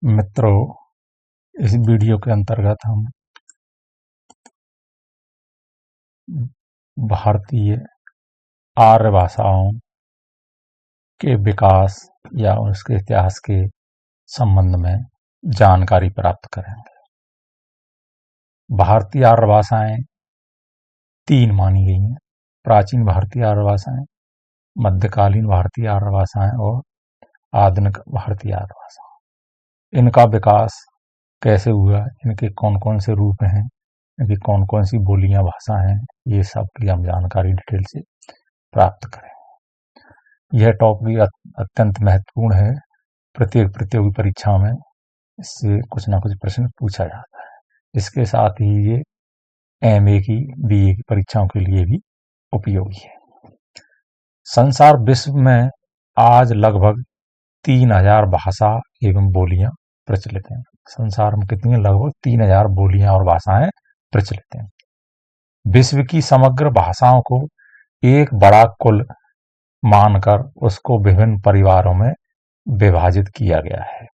मित्रों, इस वीडियो के अंतर्गत हम भारतीय आर्य भाषाओं के विकास या उसके इतिहास के संबंध में जानकारी प्राप्त करेंगे। भारतीय आर्य भाषाएं 3 मानी गई हैं: प्राचीन भारतीय आर्य भाषाएं, मध्यकालीन भारतीय आर्य भाषाएं और आधुनिक भारतीय आर्य भाषाएं। इनका विकास कैसे हुआ, इनके कौन कौन से रूप हैं, इनकी कौन कौन सी बोलियां भाषा हैं, ये सब की हम जानकारी डिटेल से प्राप्त करें। यह टॉपिक अत्यंत महत्वपूर्ण है। प्रत्येक प्रतियोगी परीक्षा में इससे कुछ ना कुछ प्रश्न पूछा जाता है। इसके साथ ही ये MA की, BA की परीक्षाओं के लिए भी उपयोगी है। संसार विश्व में आज लगभग 3000 भाषा एवं बोलियां प्रचलित हैं। संसार में कितनी? लगभग 3000 बोलियां और भाषाएं प्रचलित हैं। विश्व की समग्र भाषाओं को एक बड़ा कुल मानकर उसको विभिन्न परिवारों में विभाजित किया गया है।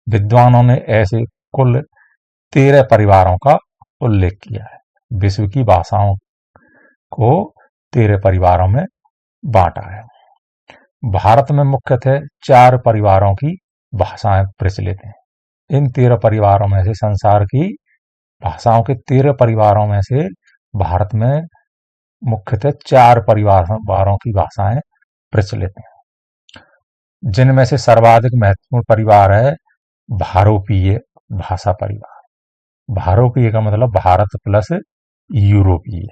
विद्वानों ने ऐसे कुल 13 परिवारों का उल्लेख किया है। विश्व की भाषाओं को 13 परिवारों में बांटा है। भारत में मुख्यतः 4 परिवारों की भाषाएं प्रचलित हैं। इन 13 परिवारों में से संसार की भाषाओं के 13 परिवारों में से भारत में मुख्यतः 4 परिवारों की भाषाएं प्रचलित हैं, जिनमें से सर्वाधिक महत्वपूर्ण परिवार है भारोपीय भाषा परिवार। भारोपीय का मतलब भारत प्लस यूरोपीय।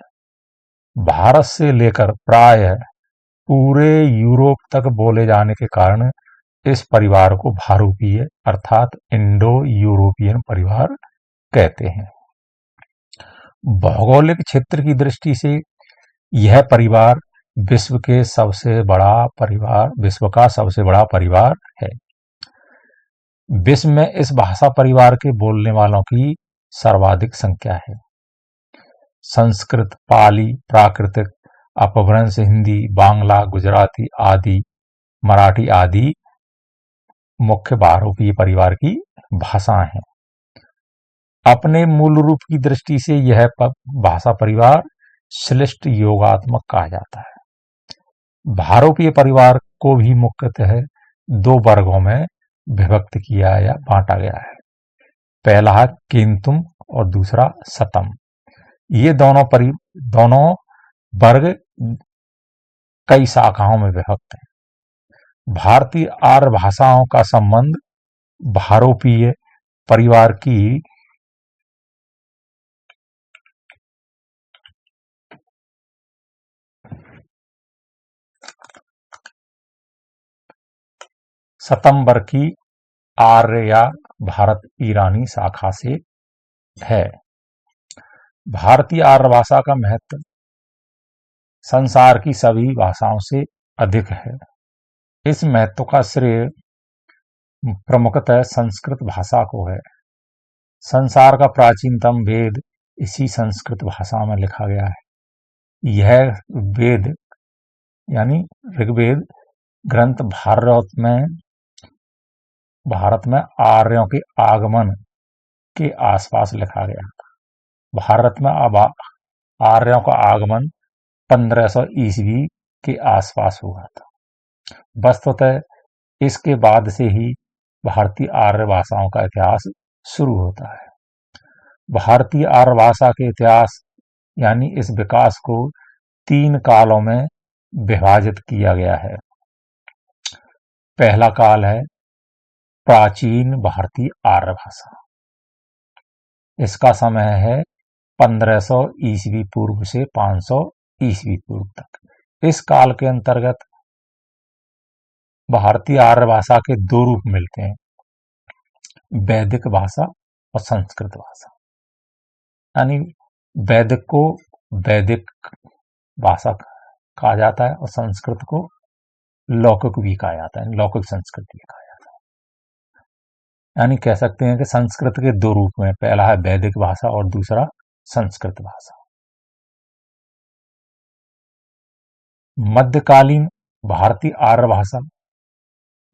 भारत से लेकर प्रायः पूरे यूरोप तक बोले जाने के कारण इस परिवार को भारोपीय अर्थात इंडो यूरोपियन परिवार कहते हैं। भौगोलिक क्षेत्र की दृष्टि से यह परिवार विश्व का सबसे बड़ा परिवार है। विश्व में इस भाषा परिवार के बोलने वालों की सर्वाधिक संख्या है। संस्कृत, पाली, प्राकृत, अपभ्रंश हिंदी, बांग्ला, गुजराती आदि, मराठी आदि मुख्य भारोपीय परिवार की भाषाएं हैं। अपने मूल रूप की दृष्टि से यह भाषा परिवार श्लिष्ट योगात्मक कहा जाता है। भारोपीय परिवार को भी मुख्यतः 2 वर्गों में विभक्त किया या बांटा गया है। पहला है केंतुम और दूसरा सतम। ये दोनों वर्ग कई शाखाओं में विभक्त हैं। भारतीय आर्य भाषाओं का संबंध भारोपीय परिवार की सतम वर्ग की आर्य या भारत ईरानी शाखा से है। भारतीय आर्य भाषा का महत्व संसार की सभी भाषाओं से अधिक है। इस महत्व का श्रेय प्रमुखतः संस्कृत भाषा को है। संसार का प्राचीनतम वेद इसी संस्कृत भाषा में लिखा गया है। यह वेद यानी ऋग्वेद ग्रंथ भारत में आर्यों के आगमन के आसपास लिखा गया था। भारत में अब आर्यों का आगमन 1500 ईस्वी के आसपास हुआ था। वस्तुतः इसके बाद से ही भारतीय आर्य भाषाओं का इतिहास शुरू होता है। भारतीय आर्य भाषा के इतिहास यानी इस विकास को 3 कालों में विभाजित किया गया है। पहला काल है प्राचीन भारतीय आर्य भाषा। इसका समय है 1500 ईस्वी पूर्व से 500 ईस्वी पूर्व तक। इस काल के अंतर्गत भारतीय आर्य भाषा के 2 रूप मिलते हैं: वैदिक भाषा और संस्कृत भाषा। यानी वैदिक को वैदिक भाषा कहा जाता है और संस्कृत को लौकिक भी कहा जाता है, लौकिक संस्कृत भी कहा जाता है। यानी कह सकते हैं कि संस्कृत के 2 रूप में, पहला है वैदिक भाषा और दूसरा संस्कृत भाषा। मध्यकालीन भारतीय आर्य भाषा,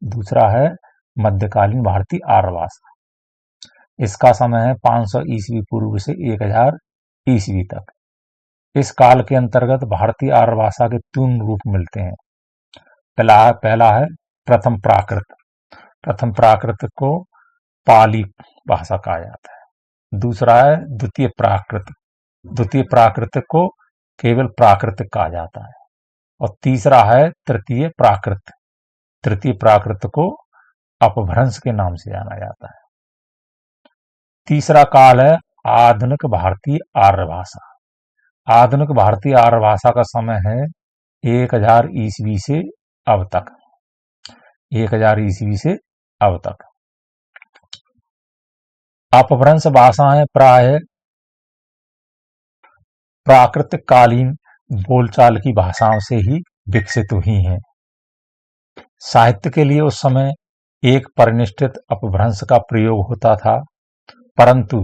दूसरा है मध्यकालीन भारतीय आर्य भाषा। इसका समय है 500 ईस्वी पूर्व से 1000 ईस्वी तक। इस काल के अंतर्गत भारतीय आर्य भाषा के 3 रूप मिलते हैं। पहला है प्रथम प्राकृत। प्रथम प्राकृत को पाली भाषा कहा जाता है। दूसरा है द्वितीय प्राकृत। द्वितीय प्राकृत को केवल प्राकृतिक कहा जाता है। और तीसरा है तृतीय प्राकृत। तृतीय प्राकृत को अपभ्रंश के नाम से जाना जाता है। तीसरा काल है आधुनिक भारतीय आर्य भाषा। आधुनिक भारतीय आर्य भाषा का समय है 1000 ईस्वी से अब तक। 1000 ईस्वी से अब तक। अपभ्रंश भाषाएं प्राय प्राकृतिक कालीन बोलचाल की भाषाओं से ही विकसित हुई हैं। साहित्य के लिए उस समय एक परिनिष्ठित अपभ्रंश का प्रयोग होता था, परंतु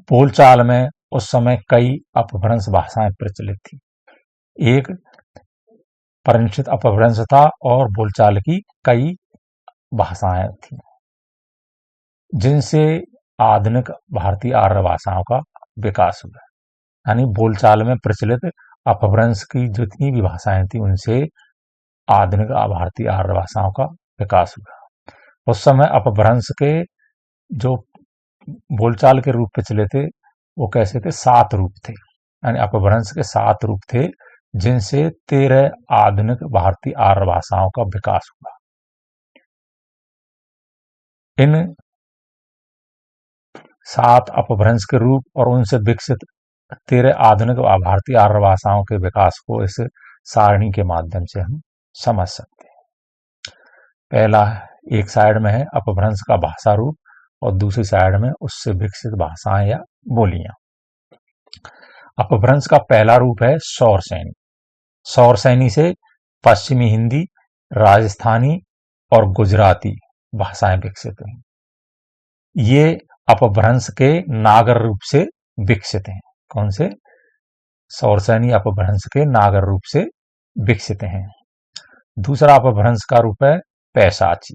बोलचाल में उस समय कई अपभ्रंश भाषाएं प्रचलित थी। एक परिनिष्ठित अपभ्रंश था और बोलचाल की कई भाषाएं थी, जिनसे आधुनिक भारतीय आर्य भाषाओं का विकास हुआ। यानी बोलचाल में प्रचलित अपभ्रंश की जितनी भी भाषाएं थी उनसे आधुनिक भारतीय आर्य भाषाओं का विकास हुआ। उस समय अपभ्रंश के जो बोलचाल के रूप पे चले थे वो कैसे थे? 7 रूप थे। यानी अपभ्रंश के 7 रूप थे, जिनसे 13 आधुनिक भारतीय आर्य भाषाओं का विकास हुआ। इन 7 अपभ्रंश के रूप और उनसे विकसित 13 आधुनिक भारतीय आर्य भाषाओं के विकास को इस सारणी के माध्यम से हम समझ सकते हैं। पहला एक साइड में है अपभ्रंश का भाषा रूप और दूसरी साइड में उससे विकसित भाषाएं या बोलियां। अपभ्रंश का पहला रूप है सौरसैनी। सौरसैनी से पश्चिमी हिंदी, राजस्थानी और गुजराती भाषाएं विकसित हुई। ये अपभ्रंश के नागर रूप से विकसित हैं। कौन से? सौरसैनी अपभ्रंश के नागर रूप से विकसित हैं। दूसरा अपभ्रंश का रूप है पैशाची।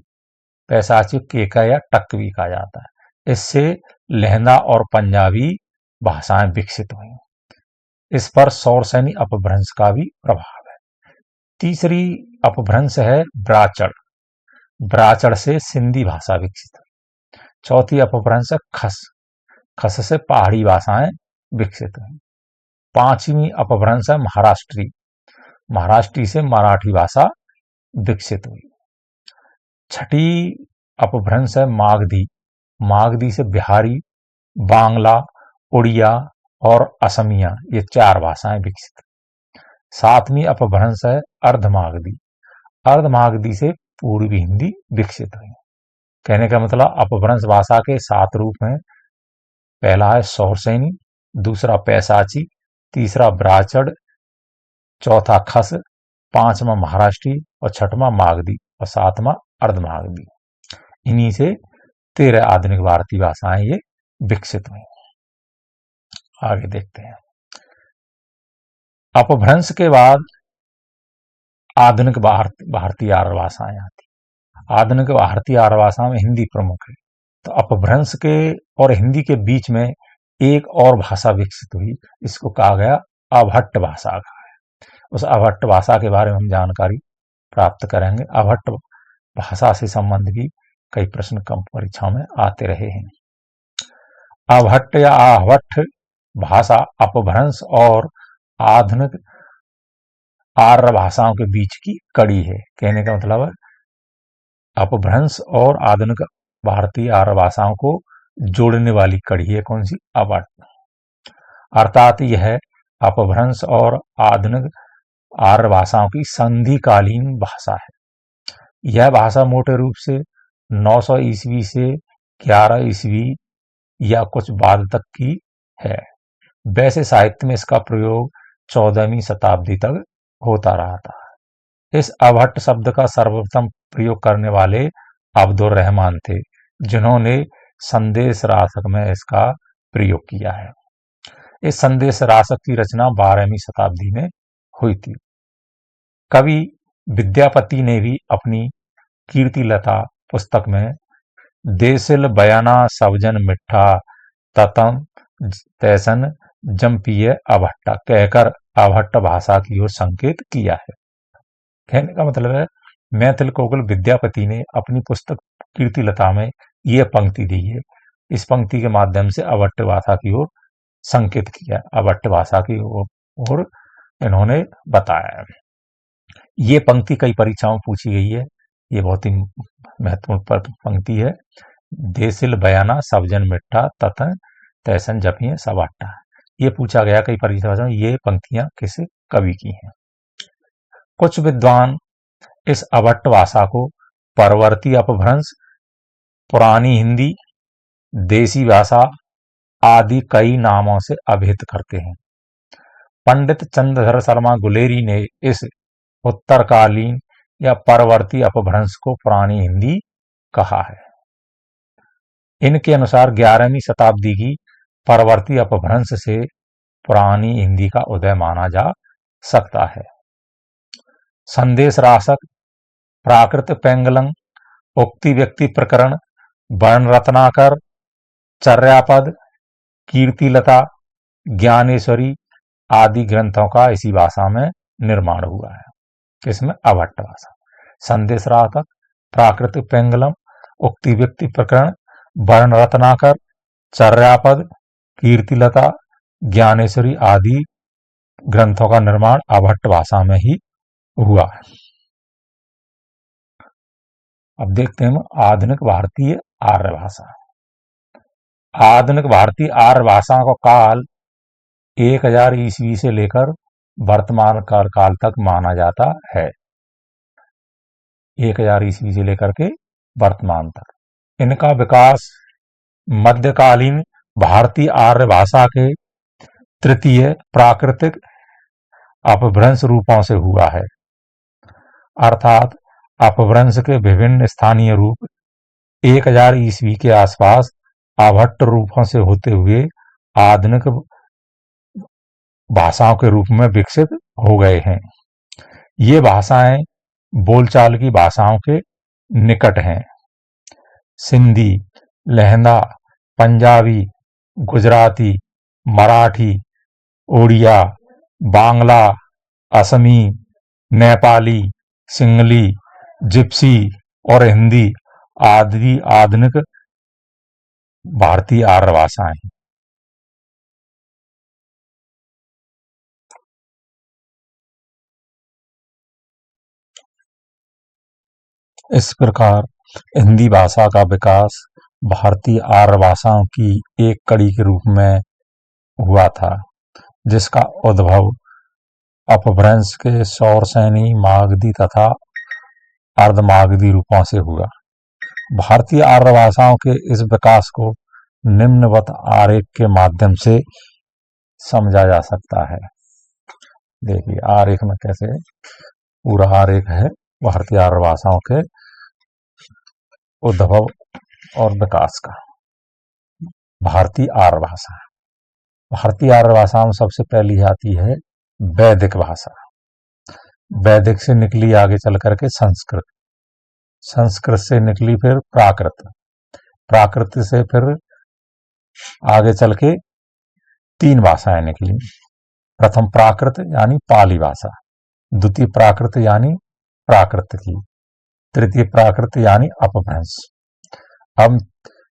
पैशाची केका या टक्कवी कहा जाता है। इससे लहंदा और पंजाबी भाषाएं विकसित हुई। इस पर सौरसैनी अपभ्रंश का भी प्रभाव है। तीसरी अपभ्रंश है ब्राचड़। ब्राचड़ से सिंधी भाषा विकसित हुई। चौथी अपभ्रंश है खस। खस से पहाड़ी भाषाएं विकसित हुई। पांचवी अपभ्रंश है महाराष्ट्री। महाराष्ट्री से मराठी भाषा विकसित हुई। छठी अपभ्रंश है मागधी। मागधी से बिहारी, बांग्ला, उड़िया और असमिया, ये 4 भाषाएं विकसित। सातवीं अपभ्रंश है अर्धमागधी। अर्धमागधी से पूर्वी हिंदी विकसित हुई। कहने का मतलब अपभ्रंश भाषा के 7 रूप हैं। पहला है सौरसैनी, दूसरा पैशाची, तीसरा ब्राचड़, चौथा खस, पांचवा महाराष्ट्री और छठवां मागधी और सातवां अर्धमागधी। इन्हीं से 13 आधुनिक भारतीय भाषाएं ये विकसित हुई। आगे देखते हैं। अपभ्रंश के बाद आधुनिक भारतीय आर्य भाषाएं आती। आधुनिक भारतीय आर्य भाषा में हिंदी प्रमुख है। तो अपभ्रंश के और हिंदी के बीच में एक और भाषा विकसित हुई, इसको कहा गया अभट्ट भाषा कहा है। उस अभट्ट भाषा के बारे में हम जानकारी प्राप्त करेंगे। अभट्ट भाषा से संबंध भी कई प्रश्न कम परीक्षा में आते रहे हैं। अभट्ट या आहवट्ट भाषा अपभ्रंश और आधुनिक आर्य भाषाओं के बीच की कड़ी है। कहने का मतलब है अपभ्रंश और आधुनिक भारतीय आर्य भाषाओं को जोड़ने वाली कड़ी है। कौन सी? अभट्ट। अर्थात यह अपभ्रंश और आधुनिक आर्य भाषाओं की संधिकालीन भाषा है। यह भाषा मोटे रूप से 900 ईस्वी से 11 ईस्वी या कुछ बाद तक की है। वैसे साहित्य में इसका प्रयोग 14वीं शताब्दी तक होता रहा था। इस अभट्ट शब्द का सर्वप्रथम प्रयोग करने वाले अब्दुर रहमान थे, जिन्होंने संदेश रासक में इसका प्रयोग किया है। इस संदेश रासक की रचना 12वीं शताब्दी में हुई थी। कवि विद्यापति ने भी अपनी कीर्तिलता पुस्तक में देसिल बयाना सबजन मिठा ततम तैसन जम्पीय अभट्टा कहकर अभट्ट भाषा की ओर संकेत किया है। कहने का मतलब है मैथिल कोकिल विद्यापति ने अपनी पुस्तक कीर्तिलता में यह पंक्ति दी है। इस पंक्ति के माध्यम से अभट्ट भाषा की ओर संकेत किया, अभट्ट भाषा की ओर इन्होंने बताया है। ये पंक्ति कई परीक्षाओं में पूछी गई है, ये बहुत ही महत्वपूर्ण पंक्ति है। देसिल बयाना सबजन मिठा ततन तैसन जपिए सब अट्टा, ये पूछा गया कई परीक्षाओं में, ये पंक्तियां किस कवि की हैं। कुछ विद्वान इस अभट्ट भाषा को परवर्ती अपभ्रंश, पुरानी हिंदी, देसी भाषा आदि कई नामों से अभिहित करते हैं। पंडित चंद्रधर शर्मा गुलेरी ने इस उत्तरकालीन या परवर्ती अपभ्रंश को पुरानी हिंदी कहा है। इनके अनुसार 11वीं शताब्दी की परवर्ती अपभ्रंश से पुरानी हिंदी का उदय माना जा सकता है। संदेश राशक, प्राकृत पेंगलम, उक्ति व्यक्ति प्रकरण, वर्ण रत्नाकर, चर्यापद, कीर्तिलता, ज्ञानेश्वरी आदि ग्रंथों का इसी भाषा में निर्माण हुआ है। किसमें? अभट्ट भाषा। संदेश राशक, प्राकृत पेंगलम, उक्ति व्यक्ति प्रकरण, वर्ण रत्नाकर, चर्यापद, कीर्तिलता, ज्ञानेश्वरी आदि ग्रंथों का निर्माण अभट्ट भाषा में ही हुआ है। अब देखते हैं आधुनिक भारतीय आर्य भाषा। आधुनिक भारतीय आर्य भाषा का काल 1000 ईस्वी से लेकर वर्तमान काल तक माना जाता है। 1000 ईस्वी से लेकर के वर्तमान तक। इनका विकास मध्यकालीन भारतीय आर्य भाषा के तृतीय प्राकृतिक अपभ्रंश रूपों से हुआ है, अर्थात अपभ्रंश के विभिन्न स्थानीय रूप 1000 ईस्वी के आसपास अभट्ट रूपों से होते हुए आधुनिक भाषाओं के रूप में विकसित हो गए हैं। ये भाषाएं बोलचाल की भाषाओं के निकट हैं। सिंधी, लहंदा, पंजाबी, गुजराती, मराठी, ओडिया, बांग्ला, असमी, नेपाली, सिंगली, जिप्सी और हिंदी आदि आधुनिक भारतीय आर्य भाषाएं हैं। इस प्रकार हिंदी भाषा का विकास भारतीय आर्य भाषाओं की एक कड़ी के रूप में हुआ था, जिसका उद्भव अपभ्रंश के सौरसेनी, मागधी तथा अर्धमागधी रूपों से हुआ। भारतीय आर्य भाषाओं के इस विकास को निम्नवत आरेख के माध्यम से समझा जा सकता है। देखिए आरेख में कैसे पूरा आरेख है भारतीय आर्य भाषाओं के उद्भव और विकास का। भारतीय आर्य भाषा, भारतीय आर्य भाषा में सबसे पहली आती है वैदिक भाषा। वैदिक से निकली आगे चल करके संस्कृत, संस्कृत से निकली फिर प्राकृत, प्राकृत से फिर आगे चल के 3 भाषाएं निकली। प्रथम प्राकृत यानी पाली भाषा, द्वितीय प्राकृत यानी प्राकृत की, तृतीय प्राकृत यानी अपभ्रंश। अब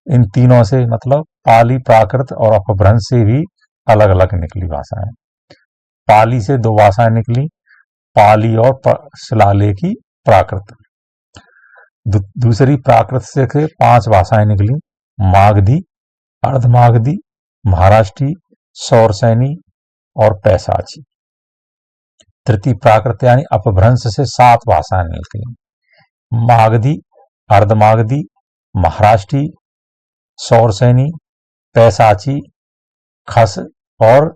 इन तीनों से मतलब पाली, प्राकृत और अपभ्रंश से भी अलग अलग निकली भाषाएं। पाली से 2 भाषाएं निकली, पाली और शिलालेखी प्राकृत। दूसरी प्राकृत से 5 भाषाएं निकली, मागधी, अर्धमागधी, महाराष्ट्री, सौरसेनी और पैशाची। तृतीय प्राकृत यानी अपभ्रंश से 7 भाषाएं निकली, मागधी, अर्धमागधी, महाराष्ट्री, सौरसेनी, पैशाची, खस और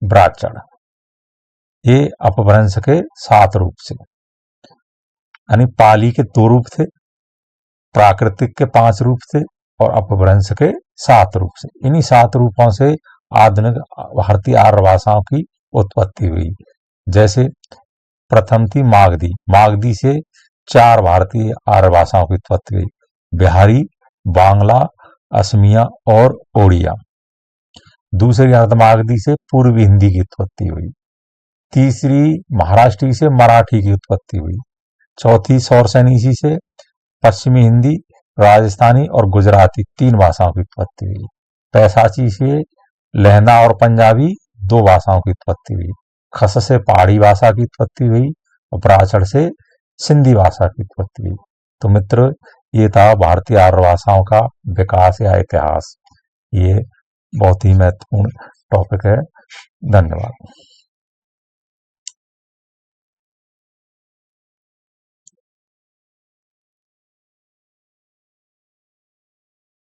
ब्राह्मण। ये अपभ्रंश के 7 रूप से, यानी पाली के 2 रूप थे, प्राकृतिक के 5 रूप थे और अपभ्रंश के 7 रूप से। इन्हीं 7 रूपों से आधुनिक भारतीय आर्य भाषाओं की उत्पत्ति हुई। जैसे प्रथम थी मागधी, मागधी से 4 भारतीय आर्य भाषाओं की उत्पत्ति हुई, बिहारी, बांग्ला, असमिया और ओडिया। दूसरी अर्धमागधी से पूर्वी हिंदी की उत्पत्ति हुई। तीसरी महाराष्ट्री से मराठी की उत्पत्ति हुई। चौथी सौरसेनीसी से पश्चिमी हिंदी, राजस्थानी और गुजराती 3 भाषाओं की उत्पत्ति हुई। पैसाची से लहंदा और पंजाबी 2 भाषाओं की उत्पत्ति हुई। खस से पहाड़ी भाषा की उत्पत्ति हुई और प्राचड़ से सिंधी भाषा की उत्पत्ति हुई। तो मित्र, ये था भारतीय आर्य भाषाओं का विकास या इतिहास। ये बहुत ही महत्वपूर्ण टॉपिक है। धन्यवाद।